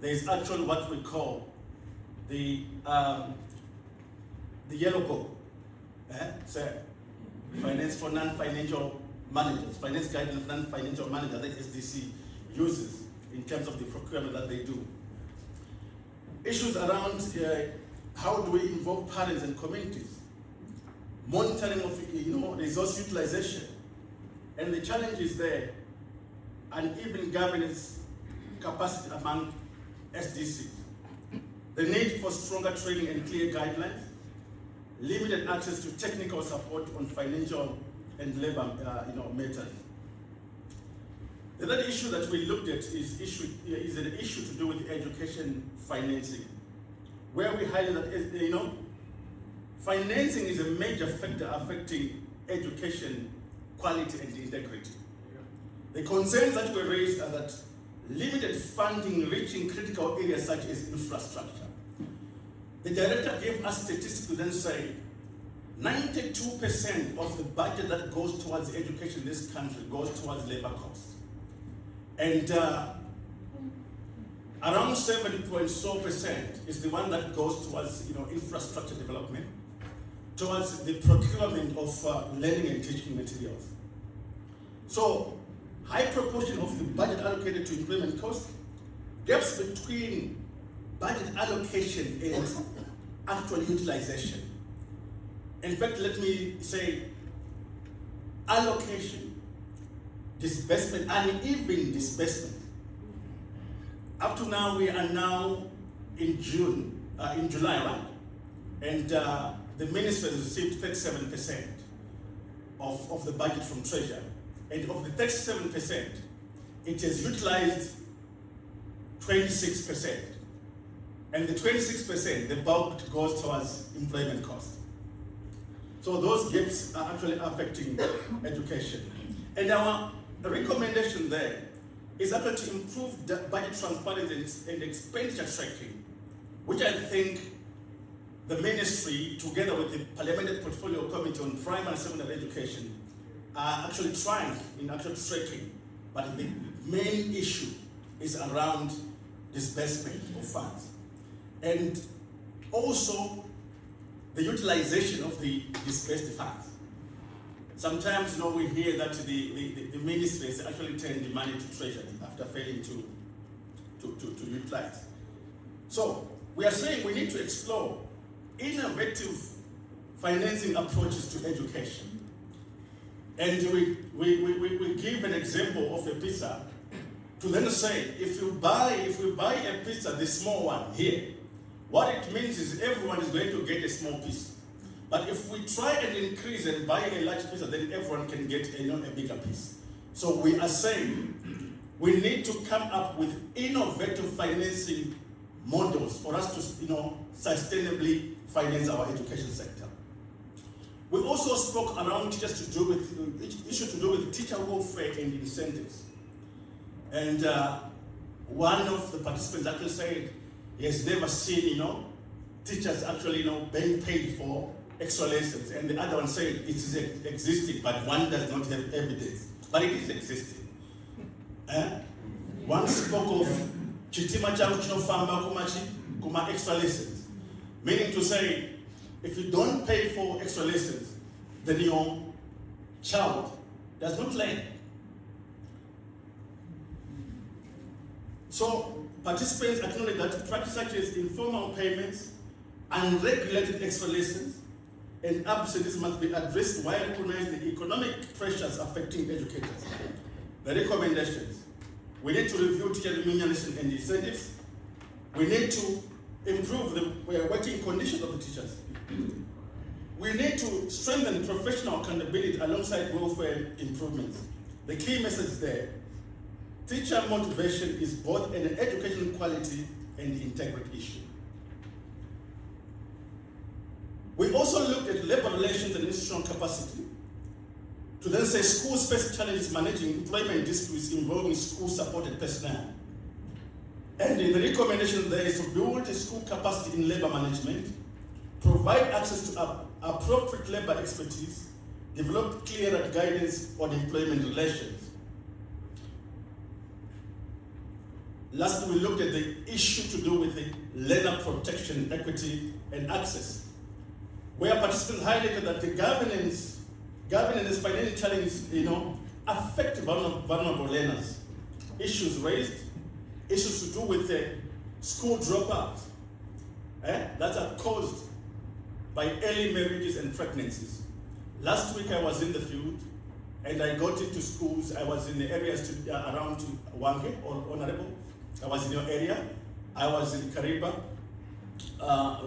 there's actually what we call the yellow book, so finance for non-financial managers, finance guidance for non-financial managers that SDC uses in terms of the procurement that they do. Issues around how do we involve parents and communities, monitoring of resource utilization, and the challenges there, and even governance capacity among SDCs. The need for stronger training and clear guidelines, limited access to technical support on financial and labor matters. The other issue that we looked at is an issue to do with education financing, where we highlight that financing is a major factor affecting education quality and integrity. The concerns that were raised are that limited funding reaching critical areas such as infrastructure. The director gave us statistics to then say 92% of the budget that goes towards education in this country goes towards labor costs. And around 7.4% is the one that goes towards infrastructure development, towards the procurement of learning and teaching materials. So, high proportion of the budget allocated to employment costs, gaps between budget allocation and actual utilization. In fact, let me say allocation, disbursement, uneven disbursement. Up to now, we are now in July, right? And the ministry has received 37% of the budget from Treasury. And of the 37%, it has utilized 26%. And the 26%, the bulk goes towards employment costs. So those gaps are actually affecting education. And our recommendation there is actually to improve the budget transparency and expenditure tracking, which I think the ministry, together with the Parliamentary Portfolio Committee on Primary and Secondary Education, are actually trying in actual tracking. But the main issue is around disbursement of funds. And also the utilization of the disbursed funds. Sometimes we hear that the ministry has actually turned the money to Treasury after failing to utilize. So we are saying we need to explore innovative financing approaches to education. And we give an example of a pizza to then say, if we buy a pizza, the small one here, what it means is everyone is going to get a small piece. But if we try and increase and buy a large pizza, then everyone can get a bigger piece. So we are saying we need to come up with innovative financing models for us to sustainably finance our education sector. We also spoke around issues to do with teacher welfare and incentives. And one of the participants actually said he has never seen teachers actually being paid for extra lessons. And the other one said it is existing, but one does not have evidence. But it is existing. One spoke of chitima changu chinofamba kuma extra lessons, meaning to say, if you don't pay for extra lessons, then your child does not learn. So participants acknowledge that practices such as informal payments, unregulated extra lessons, and absences must be addressed while recognizing the economic pressures affecting educators. The recommendations: we need to review teacher remuneration and incentives. We need to improve the working conditions of the teachers. We need to strengthen professional accountability alongside welfare improvements. The key message there: teacher motivation is both an educational quality and integrity issue. We also looked at labor relations and institutional capacity to then say schools face challenges managing employment disputes involving school-supported personnel. And the recommendation there is to build a school capacity in labor management, provide access to appropriate labor expertise, develop clearer guidance on employment relations. Lastly, we looked at the issue to do with the learner protection, equity, and access, where participants highlighted that the governance financial challenges, affect vulnerable learners. Issues raised, issues to do with school dropouts that are caused by early marriages and pregnancies. Last week I was in the field and I got into schools. I was in the areas around Wange or Honorable. I was in your area. I was in Kariba,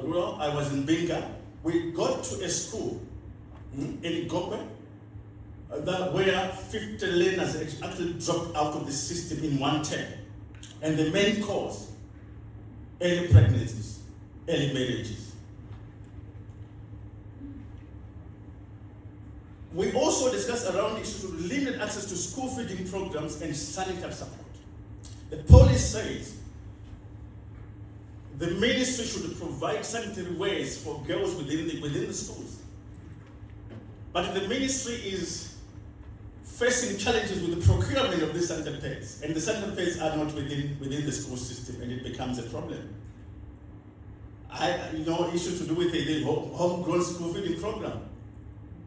rural. I was in Binga. We got to a school in Gokwe where 50 learners actually dropped out of the system in one term. And the main cause, early pregnancies, early marriages. We also discussed around issues of limited access to school feeding programs and sanitary support. The policy says the ministry should provide sanitary wares for girls within the schools. But the ministry is facing challenges with the procurement of these sanitary pads, and the sanitary pads are not within the school system, and it becomes a problem. Issues to do with the homegrown school feeding program.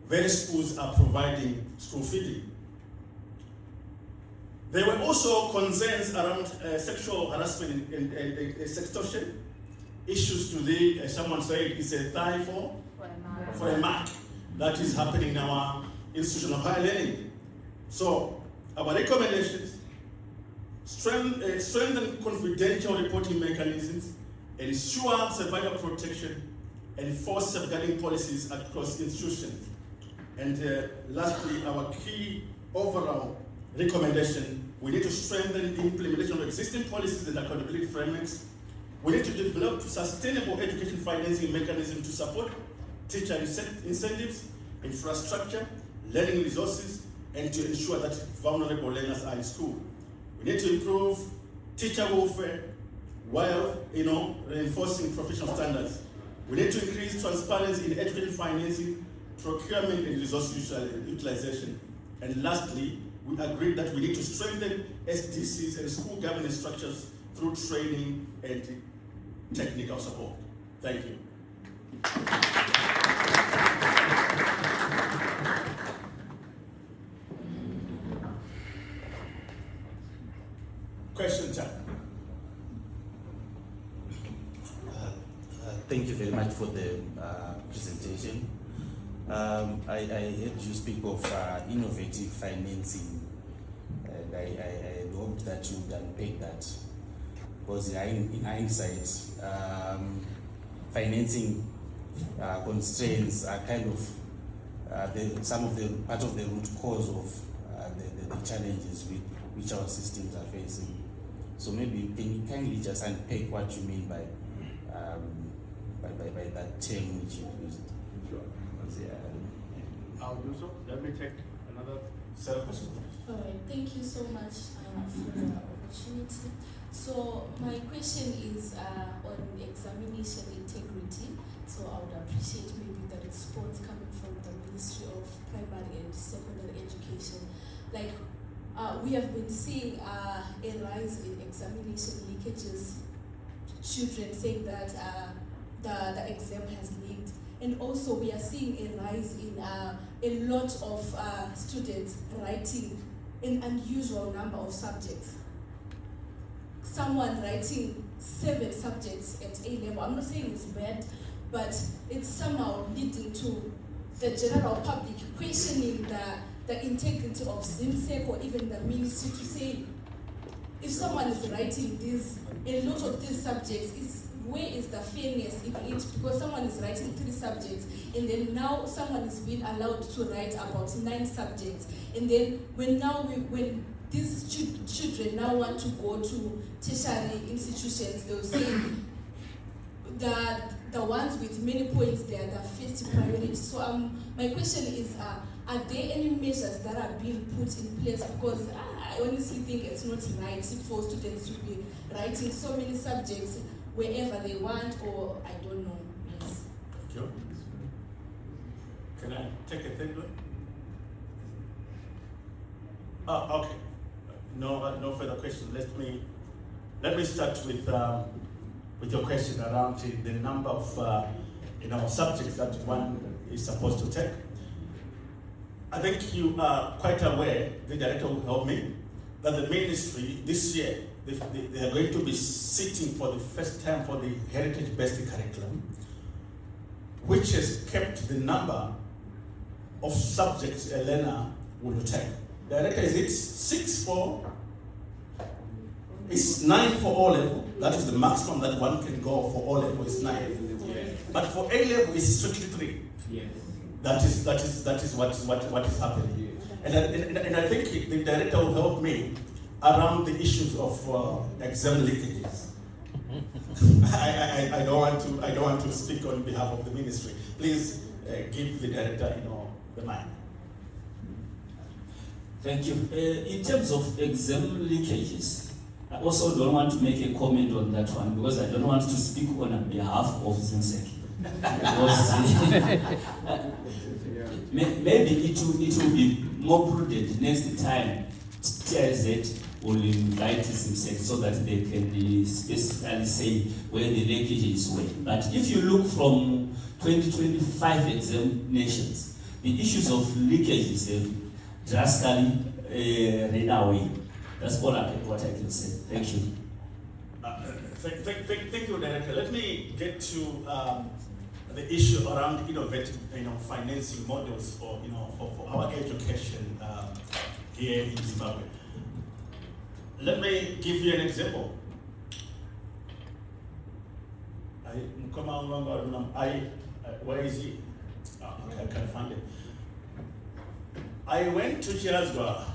Various schools are providing school feeding. There were also concerns around sexual harassment and sextortion. Issues to someone said it's a tie for a mark that is happening in our institution of higher learning. So our recommendations: strengthen confidential reporting mechanisms, ensure survivor protection, enforce safeguarding policies across institutions. And lastly, our key overall recommendation: we need to strengthen the implementation of existing policies and accountability frameworks. We need to develop sustainable education financing mechanisms to support teacher incentives, infrastructure, learning resources, and to ensure that vulnerable learners are in school. We need to improve teacher welfare while reinforcing professional standards. We need to increase transparency in education financing, procurement, and resource utilization. And lastly, we agreed that we need to strengthen SDCs and school governance structures through training and technical support. Thank you. Question time. Thank you very much for the presentation. I heard you speak of innovative financing, and I hoped that you would unpack that, because in hindsight, financing constraints are kind of part of the root cause of the challenges which our systems are facing. So maybe can you kindly just unpack what you mean by that term which you used? Sure. I'll do so. Let me take another set of questions. All right, thank you so much for the opportunity. So my question is on examination integrity. So I would appreciate maybe the response coming from the Ministry of Primary and Secondary Education. Like we have been seeing a rise in examination leakages, children saying that the exam has leaked. And also we are seeing a rise in a lot of students writing an unusual number of subjects. Someone writing 7 subjects at A level. I'm not saying it's bad, but it's somehow leading to the general public questioning the integrity of ZIMSEC or even the ministry, to say, if someone is writing a lot of these subjects, where is the fairness in it? Because someone is writing 3 subjects, and then now someone is being allowed to write about 9 subjects. And then when these children now want to go to tertiary institutions, they'll say the ones with many points, they are the first priority. So my question is, are there any measures that are being put in place? Because I honestly think it's not right for students to be writing so many subjects wherever they want, or I don't know. Yes. Thank you. Can I take a third one? Oh, okay. No further questions. Let me let me start with your question around the number of subjects that one is supposed to take. I think you are quite aware, the director will help me, that the ministry this year, they are going to be sitting for the first time for the heritage-based curriculum, which has kept the number of subjects a learner will take. Director, is it 6 for? It's 9 for O level. That is the maximum that one can go for O level is 9. Yes. But for A level, it's strictly 3. Yes. That is what is happening. And I think the director will help me around the issues of exam leakages. I don't want to speak on behalf of the ministry. Please give the director, the mic. Thank you. In terms of exam leakages, I also don't want to make a comment on that one because I don't want to speak on behalf of ZINSEC. Maybe it will be more prudent next time TIZ will invite ZINSEC so that they can specifically say where the leakages were. But if you look from 2025 examinations, the issues of leakages have drastically ran away. That's what I can say. Thank you. Thank you, Director. Let me get to the issue around innovative, financing models for our education here in Zimbabwe. Let me give you an example. Where is he? I can't find it. I went to Chirazwa,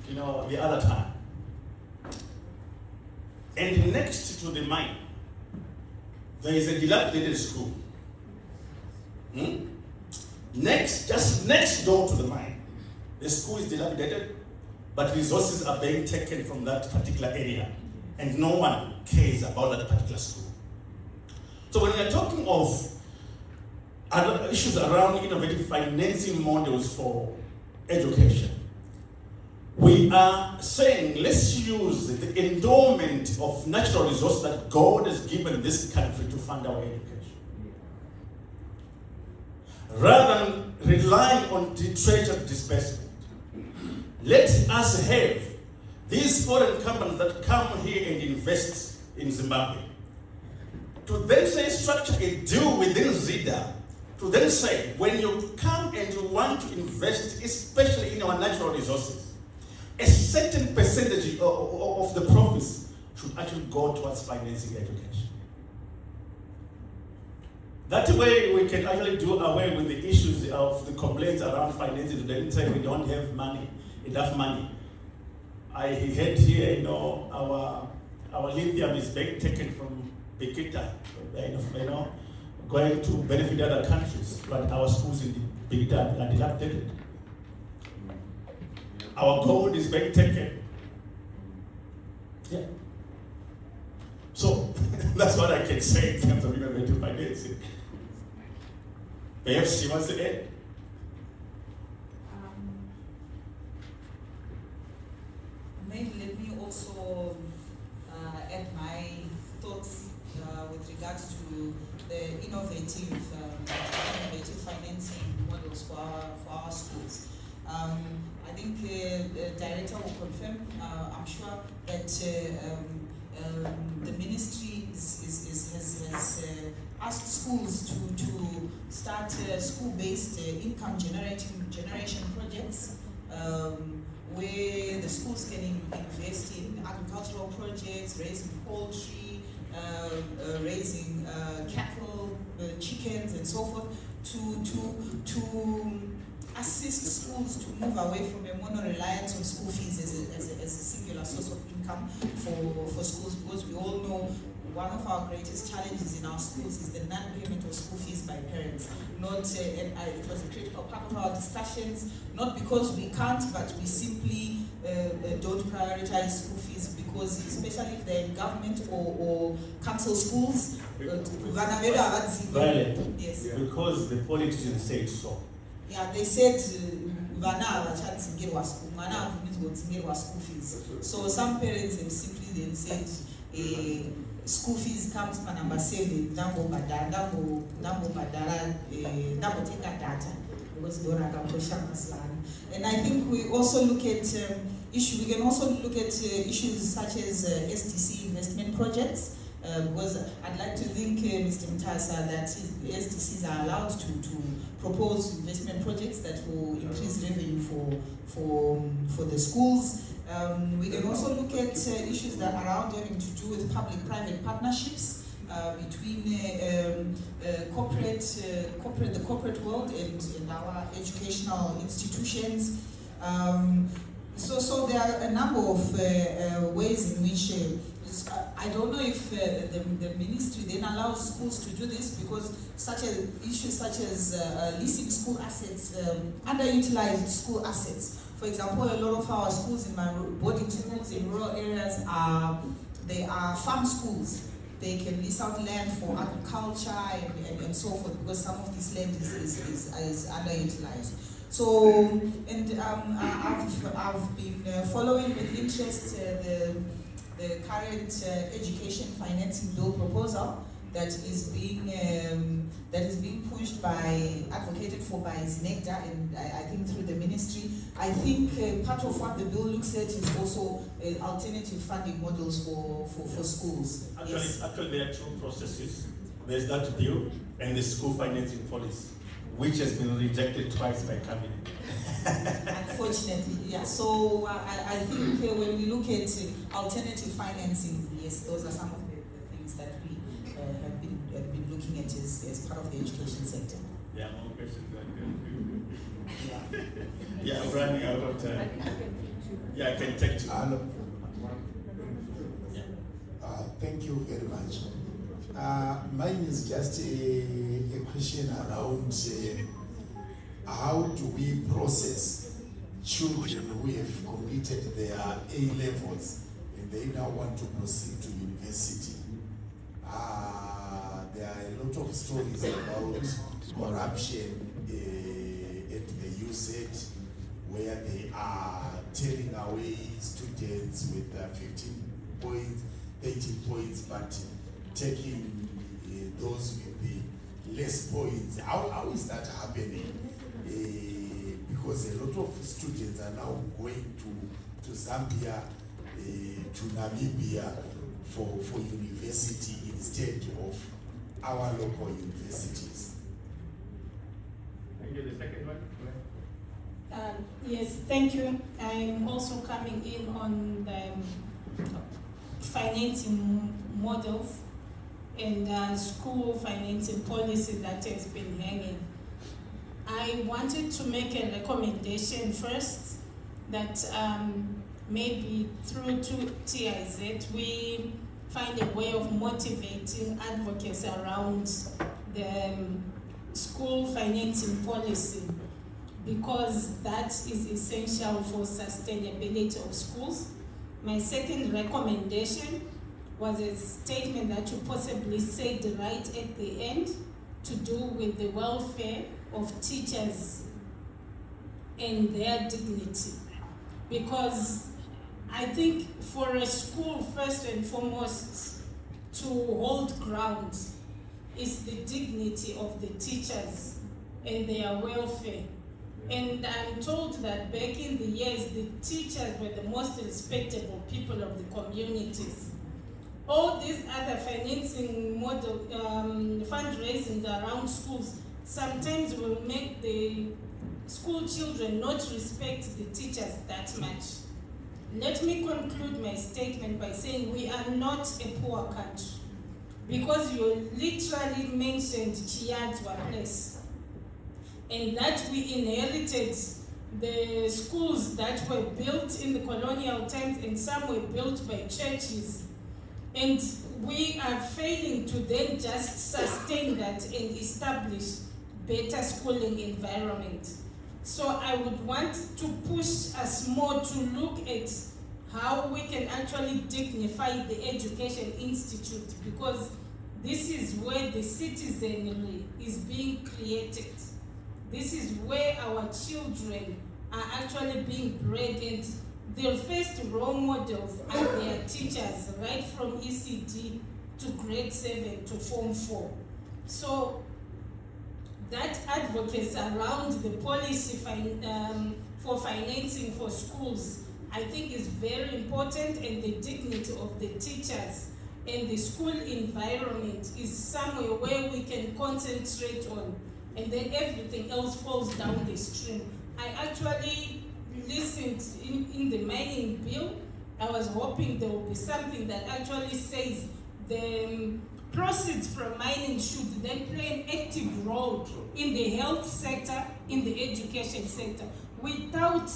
the other time. And next to the mine, there is a dilapidated school. Just next door to the mine. The school is dilapidated, but resources are being taken from that particular area, and no one cares about that particular school. So when we're talking of other issues around innovative financing models for education, we are saying let's use the endowment of natural resources that God has given this country to fund our education. Rather than relying on the treasury disbursement, let us have these foreign companies that come here and invest in Zimbabwe to then say structure a deal within ZIDA to then say when you come and you want to invest, especially in our natural resources, a certain percentage of the profits should actually go towards financing education. That way we can actually do away with the issues of the complaints around financing. They say we don't have enough money. I heard here, our lithium is being taken from Bikita, going to benefit other countries, but our schools in Bikita are dilapidated. Our gold is being taken. Yeah. So that's what I can say in terms of innovative financing. Perhaps she wants to add. Maybe let me also add my thoughts with regards to the innovative financing models for our schools. I think the director will confirm, I'm sure, that the ministry has asked schools to start school-based income generation projects where the schools can invest in agricultural projects, raising poultry, raising cattle, chickens, and so forth, to assist schools to move away from a mono-reliance on school fees as a singular source of income for schools, because we all know one of our greatest challenges in our schools is the non-payment of school fees by parents. It was a critical part of our discussions, not because we can't, but we simply don't prioritize school fees, because especially if they're in government or council schools, yes. Because the politicians said so. Yeah, they said school fees. So some parents have simply then said school fees comes for number 7, number take data because and I think we also look at we can also look at issues such as SDC investment projects. Because I'd like to think, Mr. Mtasa, that SDCs are allowed to propose investment projects that will increase revenue for the schools. We can also look at issues that are around having to do with public-private partnerships between the corporate world and our educational institutions. So there are a number of ways in which I don't know if the ministry then allows schools to do this, because issues such as leasing school assets, underutilized school assets. For example, a lot of our schools in my boarding schools in rural areas are farm schools. They can lease out land for agriculture and so forth, because some of this land is underutilized. So, and I've been following with interest the current education financing bill proposal that is being pushed advocated for by ZNECDA, and I think through the ministry. I think part of what the bill looks at is also alternative funding models for schools. Actually, there are two processes. There's that bill and the school financing policy, which has been rejected twice by cabinet. Unfortunately, yeah. So I think when we look at alternative financing, yes, those are some of the things that we have been looking at as part of the education sector. Yeah, more questions. Yeah, I'm running out of time. Yeah, I can take two. Thank you very much. Mine is just a question around how do we process children who have completed their A-levels and they now want to proceed to university. There are a lot of stories about corruption at the UZ, where they are tearing away students with 15 points, 18 points, but taking those with the less points. How is that happening? Because a lot of students are now going to Zambia, to Namibia for university instead of our local universities. Thank you. The second one? Yes, thank you. I'm also coming in on the financing models and school financing policy that has been hanging. I wanted to make a recommendation first that maybe through to TIZ we find a way of motivating advocates around the school financing policy, because that is essential for sustainability of schools. My second recommendation was a statement that you possibly said right at the end, to do with the welfare of teachers and their dignity. Because I think for a school, first and foremost, to hold ground is the dignity of the teachers and their welfare. And I'm told that back in the years, the teachers were the most respectable people of the communities. All these other financing model, fundraising around schools, sometimes will make the school children not respect the teachers that much. Let me conclude my statement by saying we are not a poor country, because you literally mentioned Chiadzwa Place, and that we inherited the schools that were built in the colonial times, and some were built by churches. And we are failing to then just sustain that and establish better schooling environment. So I would want to push us more to look at how we can actually dignify the Education Institute, because this is where the citizenry is being created. This is where our children are actually being bred, and their first role models are their teachers, right from ECD to grade 7 to Form 4. So that advocacy around the policy for financing for schools, I think is very important, and the dignity of the teachers and the school environment is somewhere where we can concentrate on, and then everything else falls down the stream. I actually listened in the mining bill. I was hoping there will be something that actually says the proceeds from mining should then play an active role in the health sector, in the education sector, without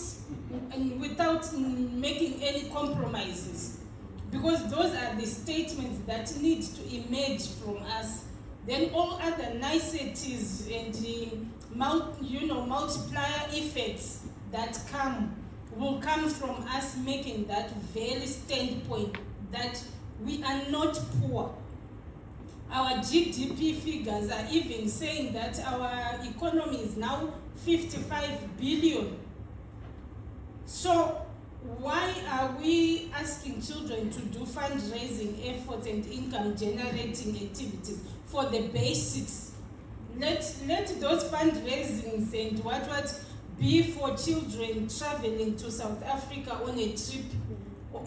making any compromises. Because those are the statements that need to emerge from us. Then all other niceties and multiplier effects that will come from us making that very standpoint that we are not poor. Our GDP figures are even saying that our economy is now 55 billion. So why are we asking children to do fundraising efforts and income generating activities for the basics? Let those fundraisings and what be for children traveling to South Africa on a trip, or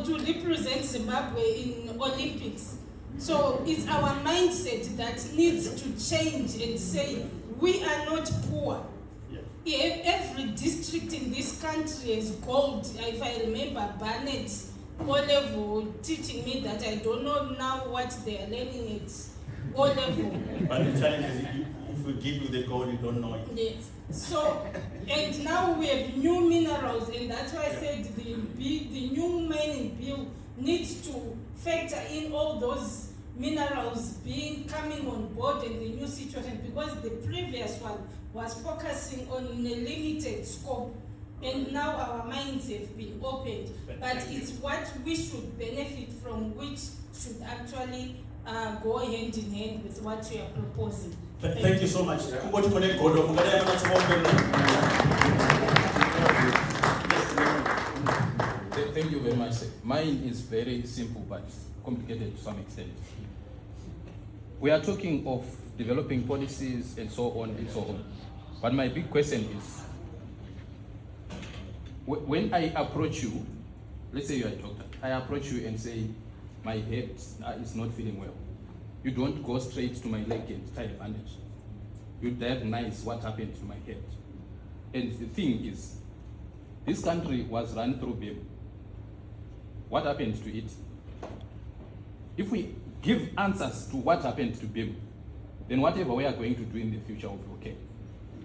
to represent Zimbabwe in Olympics. So it's our mindset that needs to change and say, we are not poor. Every district in this country has gold. If I remember Barnett O-level teaching me that I don't know now what they are learning at O-level. But the challenge is if we give you the gold, you don't know it. Yes. So, and now we have new minerals, and that's why I said the new mining bill needs to factor in all those minerals coming on board in the new situation, because the previous one was focusing on a limited scope, and now our minds have been opened. But it's what we should benefit from, which should actually go hand in hand with what you are proposing. Thank you so much. Thank you very much. Mine is very simple but complicated to some extent. We are talking of developing policies and so on and so on. But my big question is, when I approach you, let's say you are a doctor, I approach you and say, my head is not feeling well. You don't go straight to my leg and tie a bandage. You diagnose what happened to my head. And the thing is, this country was run through BIM. What happened to it? If we give answers to what happened to BIM, then whatever we are going to do in the future will be okay.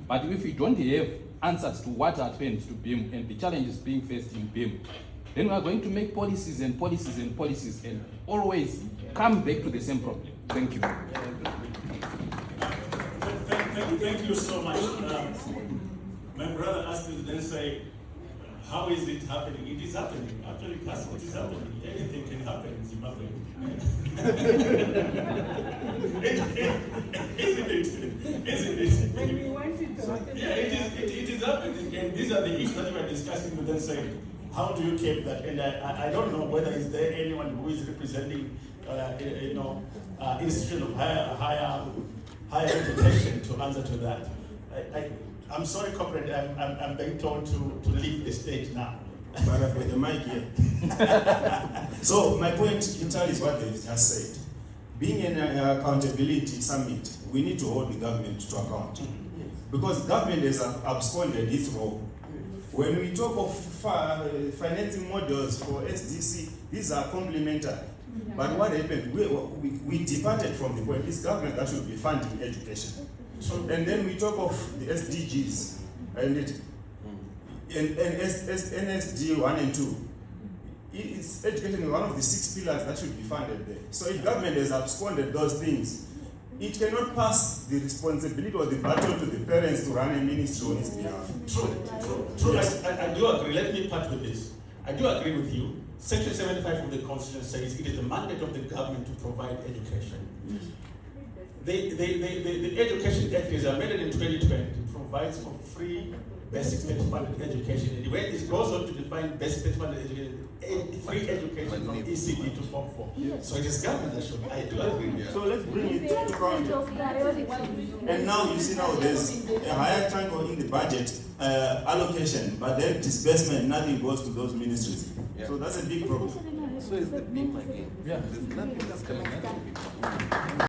But if we don't have answers to what happened to BIM and the challenges being faced in BIM, then we are going to make policies and policies and policies and always come back to the same problem. Thank you. Thank you so much. My brother asked me to then say, how is it happening? It is happening. Actually, that's what is happening. Anything can happen in Zimbabwe. Isn't it? When we want it to happen. Yeah, it is happening. And these are the issues that we are discussing with them, saying, how do you keep that? And I don't know whether is there anyone who is representing, institution of higher education to answer to that. I'm sorry, corporate. I'm being told to leave the stage now. But I've got the mic here. So my point in turn is what they've just said. Being an accountability summit, we need to hold the government to account. Because government has absconded its role. When we talk of financing models for SDC, these are complementary. But what happened? We departed from the point. It's government that should be funding education. And then we talk of the SDGs and NSD 1 and 2. It's education is one of the 6 pillars that should be funded there. So if government has absconded those things, it cannot pass the responsibility or the baton to the parents to run a ministry on its behalf. True. Yes. I do agree. Let me part with this. I do agree with you. Section 75 of the Constitution says it is the mandate of the government to provide education. The Education Act is amended in 2020, provides for free basic state funded education. And when it goes on to define basic state funded education, free education from ECD to Form 4. So it is government that should. I do agree. So let's bring it to front. And now you see now there's a higher chunk in the budget allocation, but then disbursement, nothing goes to those ministries. Yeah. So that's a big problem. So it's the people again. Yeah, there's nothing that's coming out of people.